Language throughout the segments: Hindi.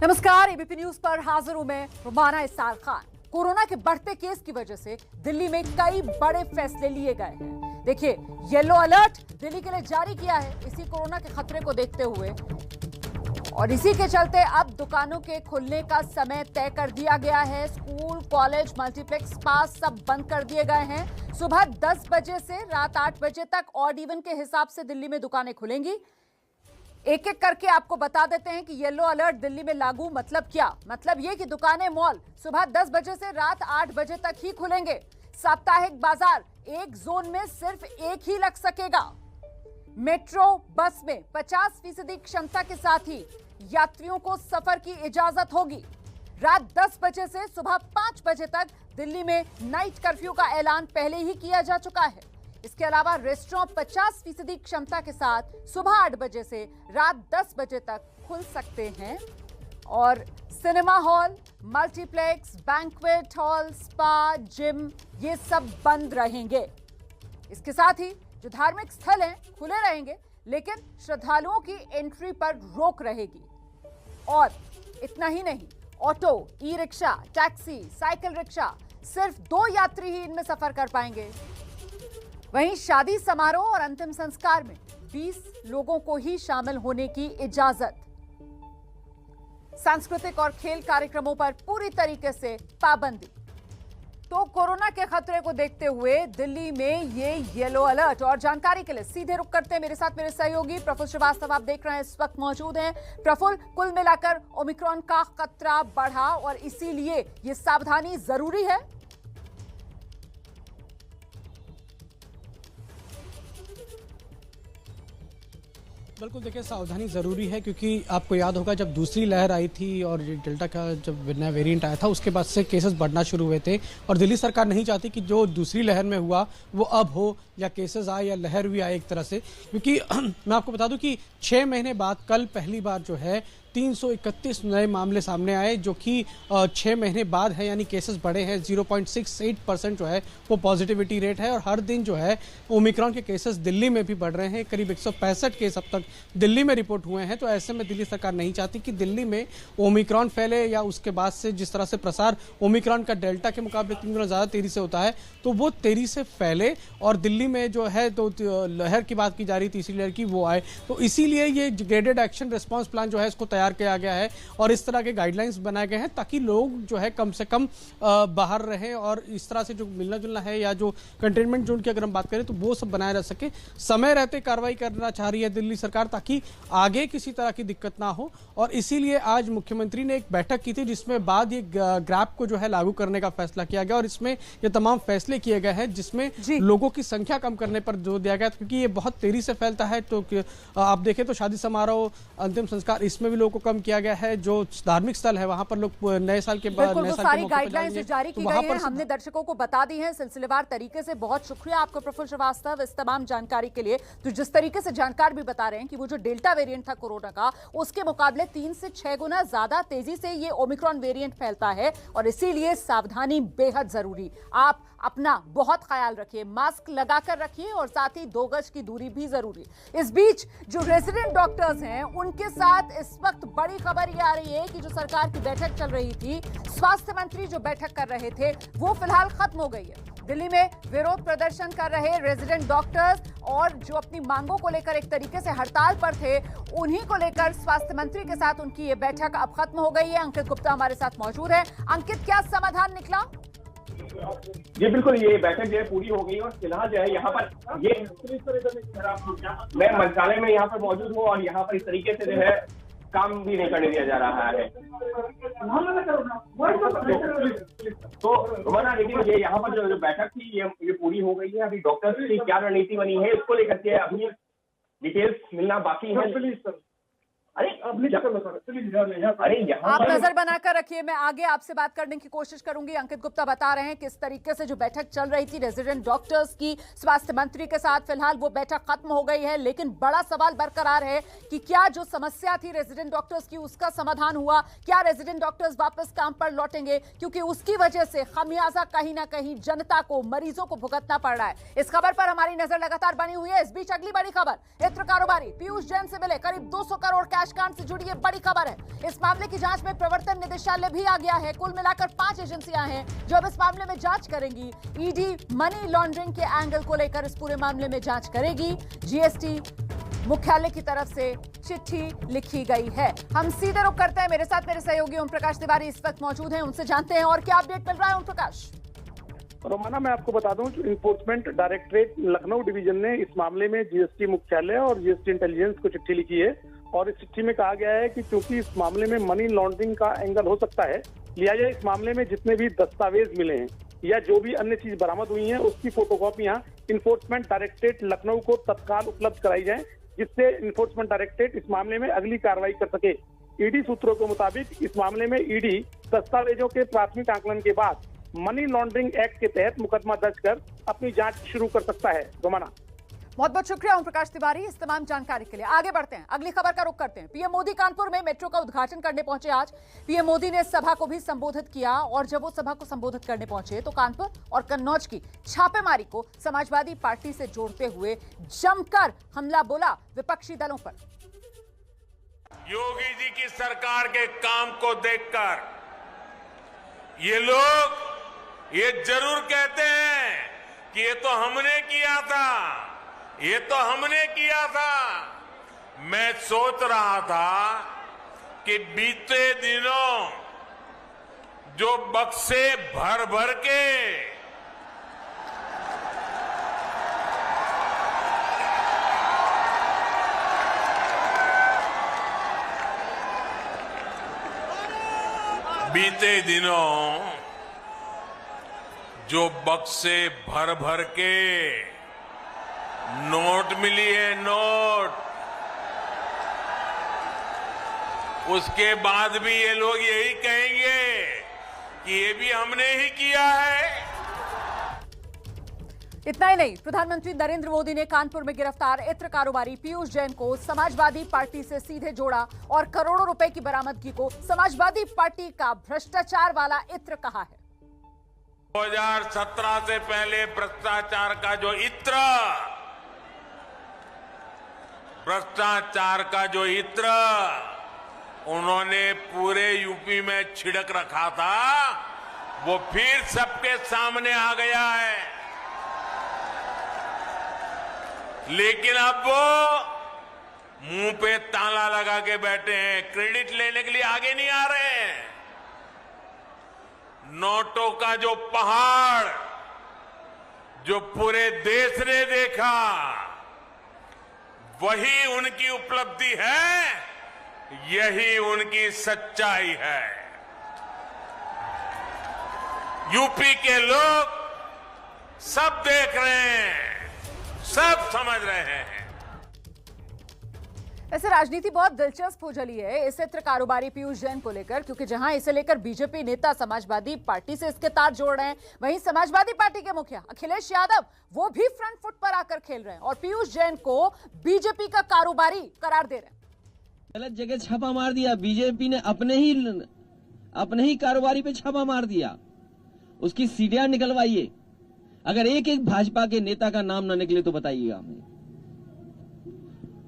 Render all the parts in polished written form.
नमस्कार, एबीपी न्यूज पर हाजिर हूं मैं रुमाना इसार खान। कोरोना के बढ़ते केस की वजह से दिल्ली में कई बड़े फैसले लिए गए हैं। देखिए, येलो अलर्ट दिल्ली के लिए जारी किया है इसी कोरोना के खतरे को देखते हुए, और इसी के चलते अब दुकानों के खुलने का समय तय कर दिया गया है। स्कूल, कॉलेज, मल्टीप्लेक्स, स्पा सब बंद कर दिए गए हैं। सुबह 10 बजे से रात 8 बजे तक ऑड इवन के हिसाब से दिल्ली में दुकानें खुलेंगी। एक एक करके आपको बता देते हैं कि येलो अलर्ट दिल्ली में लागू मतलब क्या। मतलब ये कि दुकानें, मॉल सुबह 10 बजे से रात 8 बजे तक ही खुलेंगे। साप्ताहिक बाजार एक जोन में सिर्फ एक ही लग सकेगा। मेट्रो, बस में 50% क्षमता के साथ ही यात्रियों को सफर की इजाजत होगी। रात 10 बजे से सुबह 5 बजे तक दिल्ली में नाइट कर्फ्यू का ऐलान पहले ही किया जा चुका है। इसके अलावा रेस्टोरेंट 50% क्षमता के साथ सुबह 8 बजे से रात 10 बजे तक खुल सकते हैं, और cinema hall, multiplex, banquet hall, spa, gym ये सब बंद रहेंगे। इसके साथ ही जो धार्मिक स्थल हैं खुले रहेंगे, लेकिन श्रद्धालुओं की एंट्री पर रोक रहेगी। और इतना ही नहीं, auto, e rickshaw, taxi, cycle rickshaw, सिर्फ 2 यात्री ही इनमें सफर कर पाएंगे। वहीं शादी समारोह और अंतिम संस्कार में 20 लोगों को ही शामिल होने की इजाजत। सांस्कृतिक और खेल कार्यक्रमों पर पूरी तरीके से पाबंदी। तो कोरोना के खतरे को देखते हुए दिल्ली में ये येलो अलर्ट। और जानकारी के लिए सीधे रुक करते हैं, मेरे साथ मेरे सहयोगी प्रफुल्ल श्रीवास्तव आप देख रहे हैं इस वक्त मौजूद हैं। प्रफुल्ल, कुल मिलाकर ओमिक्रॉन का खतरा बढ़ा और इसीलिए ये सावधानी जरूरी है। बिल्कुल, देखिए सावधानी ज़रूरी है, क्योंकि आपको याद होगा जब दूसरी लहर आई थी और डेल्टा का जब नया वेरिएंट आया था, उसके बाद से केसेस बढ़ना शुरू हुए थे। और दिल्ली सरकार नहीं चाहती कि जो दूसरी लहर में हुआ वो अब हो, या केसेस आए या लहर भी आए एक तरह से। क्योंकि मैं आपको बता दूं कि 6 महीने बाद कल पहली बार जो है 331 नए मामले सामने आए, जो कि 6 महीने बाद है, यानी केसेस बढ़े हैं। 0.68% जो है वो पॉजिटिविटी रेट है। और हर दिन जो है ओमिक्रॉन के केसेस दिल्ली में भी बढ़ रहे हैं। करीब 165 केस अब तक दिल्ली में रिपोर्ट हुए हैं। तो ऐसे में दिल्ली सरकार नहीं चाहती कि दिल्ली में ओमिक्रॉन फैले, या उसके बाद से जिस तरह से प्रसार ओमिक्रॉन का डेल्टा के मुकाबले 3 गुना ज़्यादा तेजी से होता है, तो वो तेजी से फैले और दिल्ली में जो है तो लहर की बात की जा रही, तीसरी लहर की, वो आए। तो इसीलिए ये ग्रेडेड एक्शन रिस्पॉन्स प्लान जो है इसको तैयार किया गया है और इस तरह के गाइडलाइंस बनाए गए हैं, ताकि लोग जो है कम से कम बाहर रहें। और इस तरह से जो मिलना जुलना है या जो कंटेनमेंट जोन की अगर हम बात करें तो वो सब बनाए रह सके। समय रहते कार्रवाई करना चाह रही है दिल्ली सरकार, ताकि आगे किसी तरह की दिक्कत ना हो। और इसीलिए आज मुख्यमंत्री ने एक बैठक की थी, जिसमें बाद ये ग्रैब को जो है लागू करने का फैसला किया गया। और इसमें ये तमाम फैसले किए गए हैं, जिसमें लोगों की संख्या कम करने पर जोर दिया गया, क्योंकि ये बहुत तेजी से फैलता है। तो आप देखें तो शादी समारोह, अंतिम संस्कार, इसमें भी लोगों को कम किया गया है। जो धार्मिक स्थल है वहां पर लोग नए साल के बाद सारी गाइडलाइंस जो जारी की गई है हमने दर्शकों को बता दी है सिलसिलेवार तरीके से। बहुत शुक्रिया आपको प्रफुल्ल श्रीवास्तव इस तमाम जानकारी के लिए। तो जिस तरीके से जानकार भी बता रहे हैं कि वो जो डेल्टा वेरिएंट था कोरोना का, उसके मुकाबले 3 से 6 गुना ज्यादा तेजी से ये ओमिक्रॉन वेरिएंट फैलता है, और इसीलिए सावधानी बेहद जरूरी। आप अपना बहुत ख्याल रखिए, मास्क लगाकर रखिए, और साथ ही 2 गज की दूरी भी जरूरी। इस बीच जो रेजिडेंट डॉक्टर्स हैं उनके साथ इस वक्त बड़ी खबर ये आ रही है कि जो सरकार की बैठक चल रही थी, स्वास्थ्य मंत्री जो बैठक कर रहे थे, वो फिलहाल खत्म हो गई है। दिल्ली में विरोध प्रदर्शन कर रहे रेजिडेंट डॉक्टर्स और जो अपनी मांगों को लेकर एक तरीके से हड़ताल पर थे, उन्हीं को लेकर स्वास्थ्य मंत्री के साथ उनकी ये बैठक अब खत्म हो गई है। अंकित गुप्ता हमारे साथ मौजूद है। अंकित, क्या समाधान निकला? जी बिल्कुल, ये बैठक जो है पूरी हो गई और फिलहाल जो है यहाँ पर ये मैं मंत्रालय में यहाँ पर मौजूद हूँ और यहाँ पर इस तरीके से जो है काम भी नहीं करने दिया जा रहा है। तो रोमाना, लेकिन ये यहाँ पर जो बैठक थी ये पूरी हो गई है। अभी डॉक्टर्स की क्या रणनीति बनी है इसको लेकर के अभी डिटेल्स मिलना बाकी है। अरे आप नजर बनाकर रखिए, मैं आगे आपसे बात करने की कोशिश करूंगी। अंकित गुप्ता बता रहे हैं किस तरीके से जो बैठक चल रही थी रेजिडेंट डॉक्टर्स की स्वास्थ्य मंत्री के साथ, फिलहाल वो बैठक खत्म हो गई है। लेकिन बड़ा सवाल बरकरार है कि क्या जो समस्या थी रेजिडेंट डॉक्टर्स की उसका समाधान हुआ? क्या रेजिडेंट डॉक्टर्स वापस काम पर लौटेंगे? क्योंकि उसकी वजह से खमियाजा कहीं ना कहीं जनता को, मरीजों को भुगतना पड़ रहा है। इस खबर पर हमारी नजर लगातार बनी हुई है। इस बीच अगली बड़ी खबर, इत्र कारोबारी पीयूष जैन से मिले करीब 200 करोड़ कैश कांड से जुड़ी ये बड़ी खबर है। इस मामले की जांच में प्रवर्तन निदेशालय भी आ गया है। कुल मिलाकर 5 एजेंसियां हैं जो अब इस मामले में जांच करेंगी। ईडी मनी लॉन्ड्रिंग के एंगल को लेकर इस पूरे मामले में जांच करेगी। जीएसटी मुख्यालय की तरफ से चिट्ठी लिखी गई है। हम सीधे रुख करते हैं, मेरे साथ मेरे सहयोगी ओम प्रकाश तिवारी इस वक्त मौजूद हैं, उनसे जानते हैं और क्या अपडेट मिल रहा है। ओम प्रकाश। रोमाना, मैं आपको बता दूं कि इन्फोर्समेंट डायरेक्टरेट लखनऊ डिवीजन ने इस मामले में जीएसटी मुख्यालय और जीएसटी इंटेलिजेंस को चिट्ठी लिखी है और इस चिट्ठी में कहा गया है कि क्योंकि इस मामले में मनी लॉन्ड्रिंग का एंगल हो सकता है, लिहाजा इस मामले में जितने भी दस्तावेज मिले हैं या जो भी अन्य चीज बरामद हुई है उसकी फोटोकॉपियां इन्फोर्समेंट डायरेक्टरेट लखनऊ को तत्काल उपलब्ध कराई जाए, जिससे इन्फोर्समेंट डायरेक्टरेट इस मामले में अगली कार्रवाई कर सके। ईडी सूत्रों के मुताबिक इस मामले में ईडी दस्तावेजों के प्राथमिक आकलन के बाद मनी लॉन्ड्रिंग एक्ट के तहत मुकदमा दर्ज कर अपनी जांच शुरू कर सकता है। रोमाना, बहुत बहुत शुक्रिया ओम प्रकाश तिवारी इस तमाम जानकारी के लिए। आगे बढ़ते हैं, अगली खबर का रुख करते हैं। पीएम मोदी कानपुर में मेट्रो का उद्घाटन करने पहुंचे। आज पीएम मोदी ने सभा को भी संबोधित किया और जब वो सभा को संबोधित करने पहुंचे तो कानपुर और कन्नौज की छापेमारी को समाजवादी पार्टी से जोड़ते हुए जमकर हमला बोला विपक्षी दलों पर। योगी जी की सरकार के काम को देखकर ये लोग ये जरूर कहते हैं कि ये तो हमने किया था, ये तो हमने किया था। मैं सोच रहा था कि बीते दिनों जो बक्से भर भर के जो बक्से भर भर के नोट मिली है, नोट, उसके बाद भी ये लोग यही कहेंगे कि ये भी हमने ही किया है। इतना ही नहीं, प्रधानमंत्री नरेंद्र मोदी ने कानपुर में गिरफ्तार इत्र कारोबारी पीयूष जैन को समाजवादी पार्टी से सीधे जोड़ा और करोड़ों रुपए की बरामदगी को समाजवादी पार्टी का भ्रष्टाचार वाला इत्र कहा है। 2017 से पहले भ्रष्टाचार का जो इत्र उन्होंने पूरे यूपी में छिड़क रखा था, वो फिर सबके सामने आ गया है। लेकिन अब वो मुंह पे ताला लगा के बैठे हैं, क्रेडिट लेने के लिए आगे नहीं आ रहे हैं। नोटों का जो पहाड़ जो पूरे देश ने देखा, वही उनकी उपलब्धि है, यही उनकी सच्चाई है। यूपी के लोग सब देख रहे हैं, सब समझ रहे हैं। वैसे राजनीति बहुत दिलचस्प हो चली है इस इत्र कारोबारी पीयूष जैन को लेकर, क्योंकि जहां इसे लेकर बीजेपी नेता समाजवादी पार्टी से इसके तार जोड़ रहे हैं, वहीं समाजवादी पार्टी के मुखिया अखिलेश यादव वो भी फ्रंट फुट पर आकर खेल रहे हैं और पीयूष जैन को बीजेपी का कारोबारी करार दे रहे हैं। गलत जगह छापा मार दिया बीजेपी ने, अपने ही कारोबारी पे छापा मार दिया। उसकी सीढ़ियां निकलवाइए। अगर एक एक भाजपा के नेता का नाम ना निकले तो बताइएगा हमें।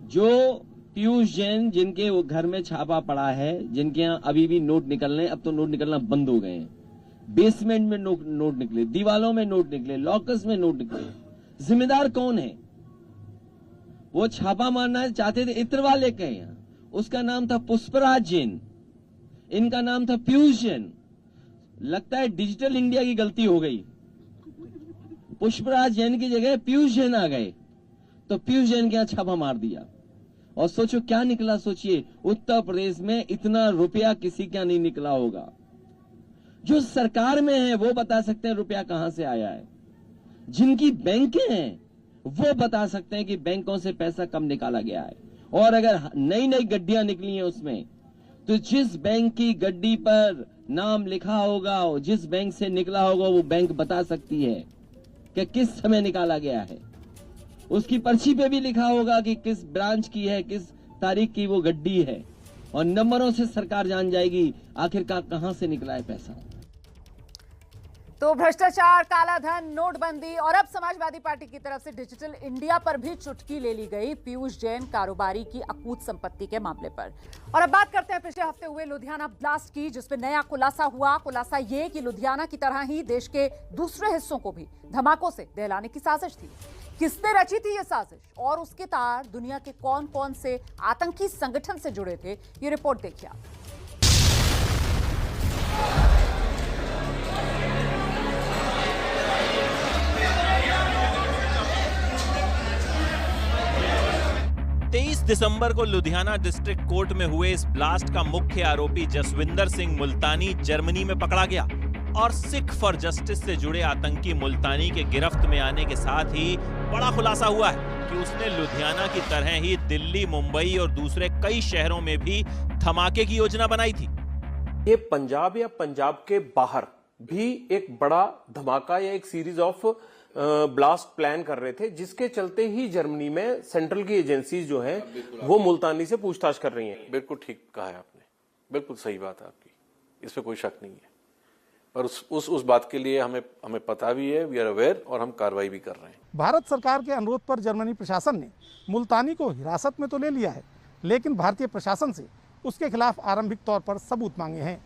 जो पीयूष जैन जिनके वो घर में छापा पड़ा है, जिनके यहाँ अभी भी नोट निकल रहे हैं, अब तो नोट निकलना बंद हो गए हैं। बेसमेंट में नोट निकले, दीवालों में नोट निकले, लॉकर्स में नोट निकले। जिम्मेदार कौन है? वो छापा मारना चाहते थे इत्र वाले के यहाँ, उसका नाम था पुष्पराज जैन, इनका नाम था पीयूष जैन। लगता है डिजिटल इंडिया की गलती हो गई, पुष्पराज जैन की जगह पीयूष जैन आ गए, तो पीयूष जैन के यहाँ छापा मार दिया। और सोचो क्या निकला, सोचिए उत्तर प्रदेश में इतना रुपया किसी का नहीं निकला होगा। जो सरकार में है वो बता सकते हैं रुपया कहां से आया है, जिनकी बैंकें हैं वो बता सकते हैं कि बैंकों से पैसा कम निकाला गया है। और अगर नई नई गड्डियां निकली हैं उसमें, तो जिस बैंक की गड्डी पर नाम लिखा होगा, जिस बैंक से निकला होगा, वो बैंक बता सकती है कि किस समय निकाला गया है। उसकी पर्ची पे भी लिखा होगा कि किस ब्रांच की है, किस तारीख की वो गड्डी है, और नंबरों से सरकार जान जाएगी आखिरकार कहां से निकला है पैसा। तो भ्रष्टाचार, काला धन, नोटबंदी और अब समाजवादी पार्टी की तरफ से डिजिटल इंडिया पर भी चुटकी ले ली गई पीयूष जैन कारोबारी की अकूत संपत्ति के मामले पर। और अब बात करते हैं पिछले हफ्ते हुए लुधियाना ब्लास्ट की, जिसमें नया खुलासा हुआ। खुलासा ये कि लुधियाना की तरह ही देश के दूसरे हिस्सों को भी धमाकों से दहलाने की साजिश थी। किसने रची थी ये साजिश और उसके तार दुनिया के कौन कौन से आतंकी संगठन से जुड़े थे, ये रिपोर्ट देखिए आप। 23 दिसंबर को लुधियाना डिस्ट्रिक्ट कोर्ट में हुए इस ब्लास्ट का मुख्य आरोपी जसविंदर सिंह मुल्तानी जर्मनी में पकड़ा गया और सिख फॉर जस्टिस से जुड़े आतंकी मुल्तानी के गिरफ्त में आने के साथ ही बड़ा खुलासा हुआ है कि उसने लुधियाना की तरह ही दिल्ली, मुंबई और दूसरे कई शहरों में भी धमाके की योजना बनाई थी। ये पंजाब या पंजाब के बाहर भी एक बड़ा धमाका या एक सीरीज ऑफ ब्लास्ट प्लान कर रहे थे, जिसके चलते ही जर्मनी में सेंट्रल की एजेंसीज जो हैं वो मुल्तानी से पूछताछ कर रही हैं। बिल्कुल ठीक कहा है आपने, बिल्कुल सही बात है आपकी, इसमें कोई शक नहीं है। और उस बात के लिए हमें पता भी है, वी आर अवेयर, और हम कार्रवाई भी कर रहे हैं। भारत सरकार के अनुरोध पर जर्मनी प्रशासन ने मुल्तानी को हिरासत में तो ले लिया है, लेकिन भारतीय प्रशासन से उसके खिलाफ आरंभिक तौर पर सबूत मांगे हैं।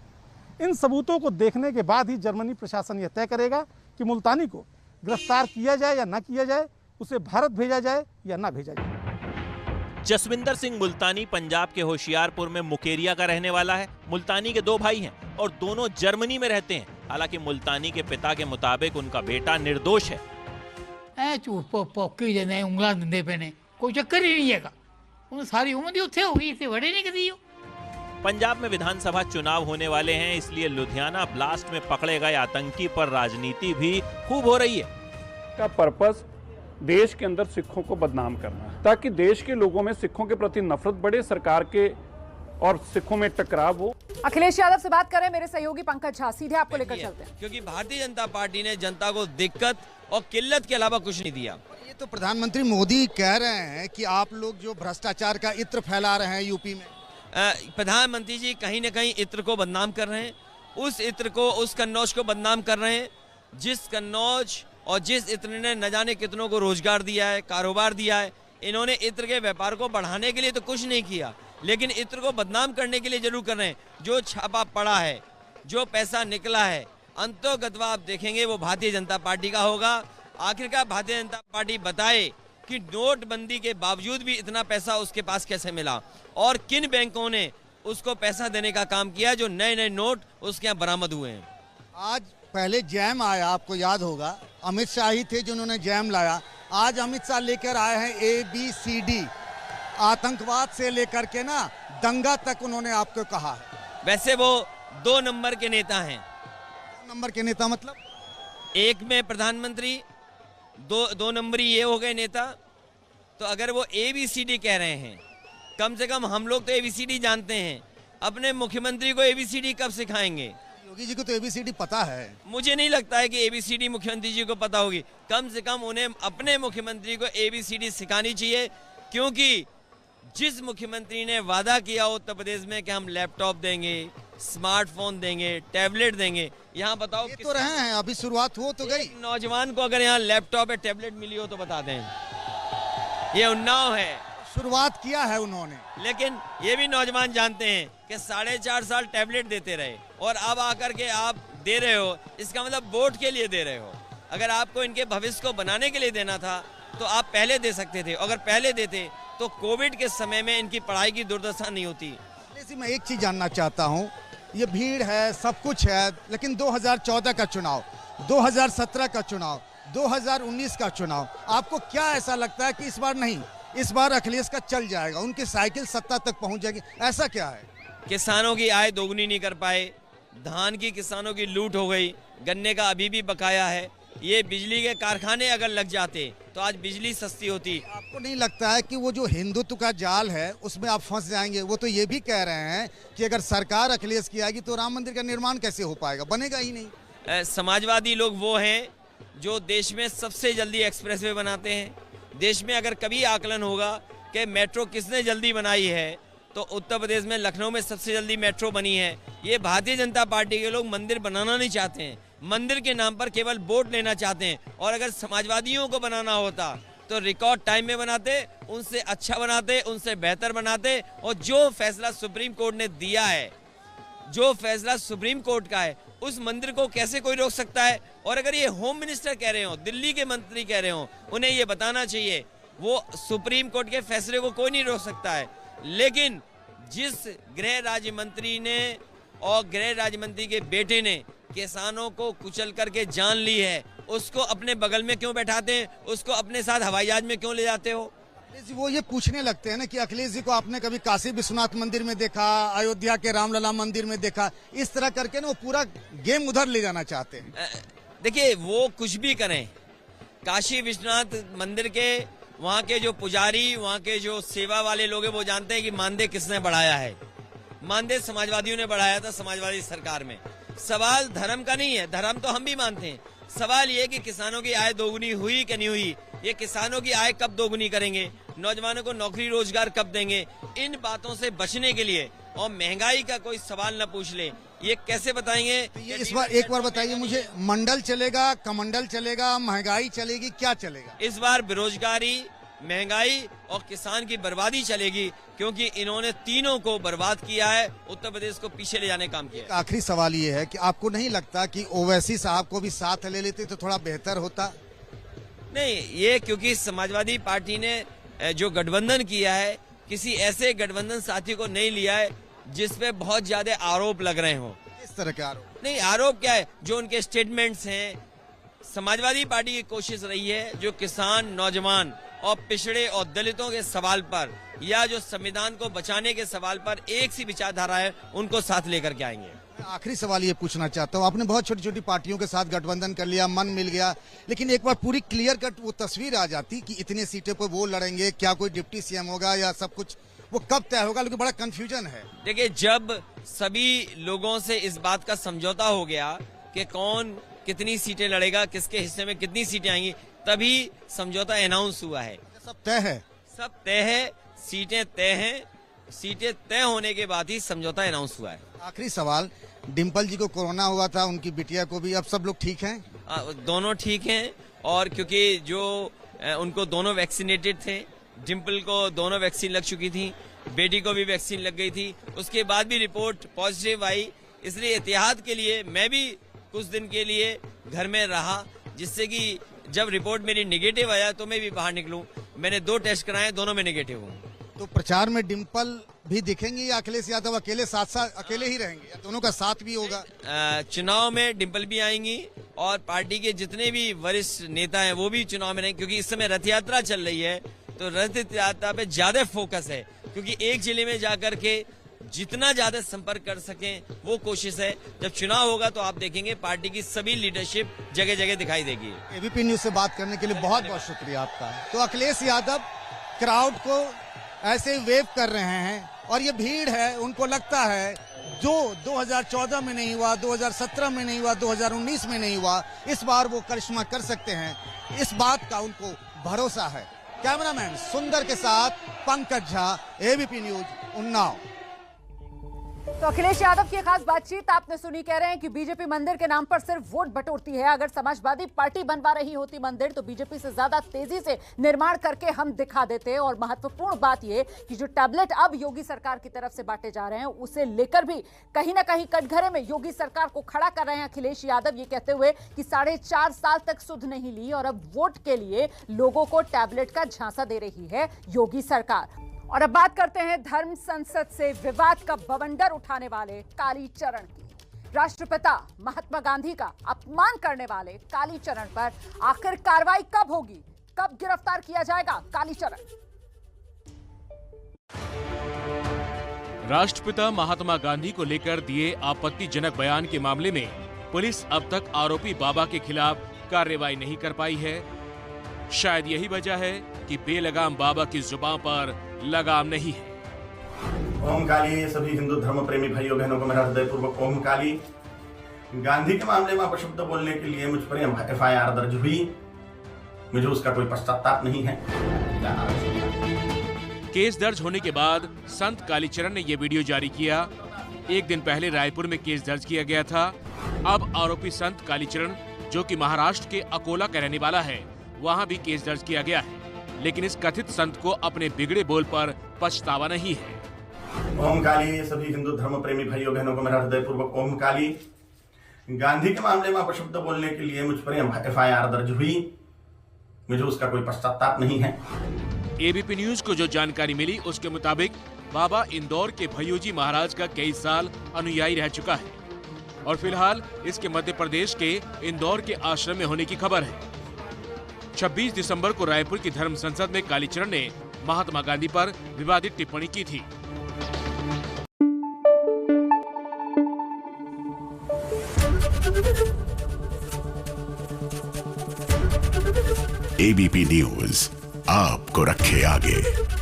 इन सबूतों को देखने के बाद ही जर्मनी प्रशासन यह तय करेगा कि मुल्तानी को गिरफ्तार किया जाए या न किया जाए, उसे भारत भेजा जाए या न भेजा जाए। जसविंदर सिंह मुल्तानी पंजाब के होशियारपुर में मुकेरिया का रहने वाला है। मुल्तानी के 2 भाई हैं और दोनों जर्मनी में रहते हैं। हालांकि मुल्तानी के पिता के मुताबिक उनका बेटा निर्दोष है। झूठ पोकी देने, उंगला दंदे पे कोई चक्कर ही नहीं है। उन सारी उम्र उत्थे हो गई, इसे बड़े नहीं करी हो। पंजाब में विधानसभा चुनाव होने वाले हैं, इसलिए लुधियाना ब्लास्ट में पकड़े गए आतंकी पर राजनीति भी खूब हो रही है। का पर्पस देश के अंदर सिखों को बदनाम करना है, ताकि देश के लोगों में सिखों के प्रति नफरत बढ़े, सरकार के और सिखों में टकराव हो। अखिलेश यादव से बात करें मेरे सहयोगी पंकज झा, सीधे आपको लेकर चलते हैं। क्योंकि भारतीय जनता पार्टी ने जनता को दिक्कत और किल्लत के अलावा कुछ नहीं दिया। ये तो प्रधानमंत्री मोदी कह रहे हैं कि आप लोग जो भ्रष्टाचार का इत्र फैला रहे हैं यूपी में। प्रधानमंत्री जी कहीं न कहीं इत्र को बदनाम कर रहे हैं, उस इत्र को, उस कन्नौज को बदनाम कर रहे हैं जिस कन्नौज और जिस इत्र ने न जाने कितनों को रोजगार दिया है, कारोबार दिया है। इन्होंने इत्र के व्यापार को बढ़ाने के लिए तो कुछ नहीं किया, लेकिन इत्र को बदनाम करने के लिए जरूर कर रहे हैं। जो छापा पड़ा है, जो पैसा निकला है, अंतोगत्वा आप देखेंगे वो भारतीय जनता पार्टी का होगा। आखिरकार भारतीय जनता पार्टी बताए कि नोटबंदी के बावजूद भी इतना पैसा उसके पास कैसे मिला और किन बैंकों ने उसको पैसा देने का काम किया, जो नए नए नोट उसके यहाँ बरामद हुए हैं। आज पहले जैम आया, आपको याद होगा, अमित शाह ही थे जिन्होंने जैम लाया। आज अमित शाह लेकर आए हैं ABCD, आतंकवाद से लेकर के ना दंगा तक उन्होंने आपको कहा है। वैसे वो 2 नंबर के नेता हैं। 2 नंबर के नेता मतलब? एक में प्रधानमंत्री, दो नंबरी ये हो गए नेता। तो अगर वो ABCD कह रहे हैं, कम से कम हम लोग तो ABCD जानते हैं, अपने मुख्यमंत्री को ABCD कब सिखाएंगे? योगी जी को तो ABCD पता है। मुझे नहीं लगता है कि ABCD मुख्यमंत्री जी को पता होगी। कम से कम उन्हें अपने मुख्यमंत्री को ABCD सिखानी चाहिए, क्योंकि जिस मुख्यमंत्री ने वादा किया उत्तर प्रदेश में कि हम लैपटॉप देंगे, स्मार्टफोन देंगे, टैबलेट देंगे, यहाँ बताओ तो रहे हैं, अभी शुरुआत हो तो गई। नौजवान को अगर यहाँ लैपटॉप या टैबलेट मिली हो तो बता दें। ये उन्नाव है, शुरुआत किया है उन्होंने, लेकिन ये भी नौजवान जानते हैं कि 4.5 साल टैबलेट देते रहे और अब आकर के आप दे रहे हो, इसका मतलब वोट के लिए दे रहे हो। अगर आपको इनके भविष्य को बनाने के लिए देना था तो आप पहले दे सकते थे। अगर पहले देते तो कोविड के समय में इनकी पढ़ाई की दुर्दशा नहीं होती। मैं एक चीज जानना चाहता हूँ, ये भीड़ है, सब कुछ है, लेकिन 2014 का चुनाव, 2017 का चुनाव, 2019 का चुनाव, आपको क्या ऐसा लगता है कि इस बार नहीं, इस बार अखिलेश का चल जाएगा, उनकी साइकिल सत्ता तक पहुंच जाएगी, ऐसा क्या है? किसानों की आय दोगुनी नहीं कर पाए, धान की किसानों की लूट हो गई, गन्ने का अभी भी बकाया है। ये बिजली के कारखाने अगर लग जाते तो आज बिजली सस्ती होती। आपको नहीं लगता है कि वो जो हिंदुत्व का जाल है उसमें आप फंस जाएंगे? वो तो ये भी कह रहे हैं कि अगर सरकार अखिलेश की आएगी तो राम मंदिर का निर्माण कैसे हो पाएगा, बनेगा ही नहीं। समाजवादी लोग वो हैं जो देश में सबसे जल्दी एक्सप्रेसवे बनाते हैं। देश में अगर कभी आकलन होगा कि मेट्रो किसने जल्दी बनाई है तो उत्तर प्रदेश में लखनऊ में सबसे जल्दी मेट्रो बनी है। ये भारतीय जनता पार्टी के लोग मंदिर बनाना नहीं चाहते हैं, मंदिर के नाम पर केवल वोट लेना चाहते हैं। और अगर समाजवादियों को बनाना होता तो रिकॉर्ड टाइम में बनाते, उनसे अच्छा बनाते, उनसे बेहतर बनाते। और जो फैसला सुप्रीम कोर्ट ने दिया है, जो फैसला सुप्रीम कोर्ट का है, उस मंदिर को कैसे कोई रोक सकता है? और अगर ये होम मिनिस्टर कह रहे हो, दिल्ली के मंत्री कह रहे हो, उन्हें ये बताना चाहिए वो सुप्रीम कोर्ट के फैसले को कोई नहीं रोक सकता है। लेकिन जिस गृह राज्य मंत्री ने और गृह राज्य मंत्री के बेटे ने किसानों को कुचल करके जान ली है, उसको अपने बगल में क्यों बैठाते हैं? उसको अपने साथ हवाई जहाज में क्यों ले जाते हो? जी, वो ये पूछने लगते हैं ना कि अखिलेश जी को आपने कभी काशी विश्वनाथ मंदिर में देखा, अयोध्या के रामलला मंदिर में देखा, इस तरह करके ना वो पूरा गेम उधर ले जाना चाहते हैं। देखिए, वो कुछ भी करें, काशी विश्वनाथ मंदिर के वहाँ के जो पुजारी, वहाँ के जो सेवा वाले लोग हैं, वो जानते हैं कि मानदेय किसने बढ़ाया है। मानदेय समाजवादियों ने बढ़ाया था, समाजवादी सरकार में। सवाल धर्म का नहीं है, धर्म तो हम भी मानते हैं। सवाल ये कि किसानों की आय दोगुनी हुई कि नहीं हुई, ये किसानों की आय कब दोगुनी करेंगे, नौजवानों को नौकरी रोजगार कब देंगे, इन बातों से बचने के लिए और महंगाई का कोई सवाल न पूछ ले, ये कैसे बताएंगे? ये इस बार एक बार बताइए मुझे, मंडल चलेगा, कमंडल चलेगा, महंगाई चलेगी, क्या चलेगा? इस बार बेरोजगारी, महंगाई और किसान की बर्बादी चलेगी, क्योंकि इन्होंने तीनों को बर्बाद किया है, उत्तर प्रदेश को पीछे ले जाने का काम किया है। आखिरी सवाल ये है कि आपको नहीं लगता कि ओवैसी साहब को भी साथ ले लेते तो थोड़ा बेहतर होता? नहीं, ये क्योंकि समाजवादी पार्टी ने जो गठबंधन किया है, किसी ऐसे गठबंधन साथी को नहीं लिया है जिसपे बहुत ज्यादा आरोप लग रहे हो। इस तरह के आरोप? नहीं, आरोप क्या है, जो उनके स्टेटमेंट्स हैं। समाजवादी पार्टी की कोशिश रही है जो किसान, नौजवान और पिछड़े और दलितों के सवाल पर या जो संविधान को बचाने के सवाल पर एक सी विचारधारा है, उनको साथ लेकर के आएंगे। आखिरी सवाल ये पूछना चाहता हूँ, आपने बहुत छोटी छोटी पार्टियों के साथ गठबंधन कर लिया, मन मिल गया, लेकिन एक बार पूरी क्लियर कट वो तस्वीर आ जाती कि इतने सीटें पर वो लड़ेंगे, क्या कोई डिप्टी सीएम होगा या सब कुछ, वो कब तय होगा? लेकिन बड़ा कंफ्यूजन है। देखिए, जब सभी लोगों से इस बात का समझौता हो गया कि कौन कितनी सीटें लड़ेगा, किसके हिस्से में कितनी सीटें आएंगी, तभी समझौता अनाउंस हुआ है। सब तय है? सब तय है, सीटें तय हैं, सीटें तय होने के बाद ही समझौता अनाउंस हुआ है। आखिरी सवाल, डिम्पल जी को कोरोना हुआ था, उनकी बिटिया को भी, अब सब लोग ठीक हैं? दोनों ठीक हैं, और क्योंकि जो उनको दोनों वैक्सीनेटेड थे, डिम्पल को दोनों वैक्सीन लग चुकी थी, बेटी को भी वैक्सीन लग गई थी, उसके बाद भी रिपोर्ट पॉजिटिव आई, इसलिए एहतियात के लिए मैं भी कुछ दिन के लिए घर में रहा, जिससे कि जब रिपोर्ट मेरी नेगेटिव आया तो मैं भी बाहर निकलूं। मैंने 2 टेस्ट कराए, दोनों में नेगेटिव हूँ। तो प्रचार में डिम्पल भी दिखेंगे या अखिलेश यादव अकेले साथ साथ अकेले ही रहेंगे, या दोनों का साथ भी होगा? चुनाव में डिम्पल भी आएंगी और पार्टी के जितने भी वरिष्ठ नेता हैं वो भी चुनाव में रहेंगे, क्योंकि इस समय रथ यात्रा चल रही है, तो रथ यात्रा पे ज्यादा फोकस है, क्योंकि एक जिले में जाकर के जितना ज्यादा संपर्क कर सकें वो कोशिश है। जब चुनाव होगा तो आप देखेंगे पार्टी की सभी लीडरशिप जगह जगह दिखाई देगी। एबीपी न्यूज से बात करने के लिए बहुत बहुत शुक्रिया आपका। तो अखिलेश यादव क्राउड को ऐसे वेव कर रहे हैं, और ये भीड़ है, उनको लगता है जो 2014 में नहीं हुआ, 2017 में नहीं हुआ, 2019 में नहीं हुआ, इस बार वो करिश्मा कर सकते हैं, इस बात का उनको भरोसा है। कैमरामैन सुंदर के साथ पंकज झा, एबीपी न्यूज, उन्नाव। तो अखिलेश यादव की खास बातचीत आपने सुनी, कह रहे हैं कि बीजेपी मंदिर के नाम पर सिर्फ वोट बटोरती है। अगर समाजवादी पार्टी बनवा रही होती मंदिर तो बीजेपी से ज्यादा तेजी से निर्माण करके हम दिखा देते। और महत्वपूर्ण बात यह कि जो टैबलेट अब योगी सरकार की तरफ से बांटे जा रहे हैं, उसे लेकर भी कहीं ना कहीं कटघरे में योगी सरकार को खड़ा कर रहे हैं अखिलेश यादव, ये कहते हुए कि 4.5 साल तक सुध नहीं ली और अब वोट के लिए लोगों को टैबलेट का झांसा दे रही है योगी सरकार। और अब बात करते हैं धर्म संसद से विवाद का बवंडर उठाने वाले कालीचरण की। राष्ट्रपिता महात्मा गांधी का अपमान करने वाले कालीचरण पर आखिर कार्रवाई कब होगी, कब गिरफ्तार किया जाएगा कालीचरण? राष्ट्रपिता महात्मा गांधी को लेकर दिए आपत्तिजनक बयान के मामले में पुलिस अब तक आरोपी बाबा के खिलाफ कार्रवाई नहीं कर पाई है। शायद यही वजह है कि बेलगाम बाबा की जुबान पर लगाम नहीं है। ओम काली। सभी हिंदू धर्म प्रेमी भाइयों बहनों को मेरा हृदयपूर्वक ओम काली। गांधी के मामले में अपशब्द बोलने के लिए मुझ पर FIR दर्ज हुई, मुझे उसका कोई पश्चाताप नहीं है। केस दर्ज होने के बाद संत कालीचरण ने यह वीडियो जारी किया। एक दिन पहले रायपुर में केस दर्ज किया गया था। अब आरोपी संत कालीचरण, जो कि महाराष्ट्र के अकोला का रहने वाला है, वहां भी केस दर्ज किया गया है। लेकिन इस कथित संत को अपने बिगड़े बोल पर पछतावा नहीं है। ओम काली। सभी हिंदू धर्म प्रेमी भाइयों बहनों को मेरा हृदयपूर्वक ओम काली। गांधी के मामले में अपशब्द बोलने के लिए मुझ पर FIR दर्ज हुई, मुझे उसका कोई पश्चाताप नहीं है। एबीपी न्यूज को जो जानकारी मिली उसके मुताबिक बाबा इंदौर के भय्यूजी महाराज का कई साल अनुयायी रह चुका है और फिलहाल इसके मध्य प्रदेश के इंदौर के आश्रम में होने की खबर है। 26 दिसंबर को रायपुर की धर्म संसद में कालीचरण ने महात्मा गांधी पर विवादित टिप्पणी की थी। एबीपी न्यूज आपको रखे आगे।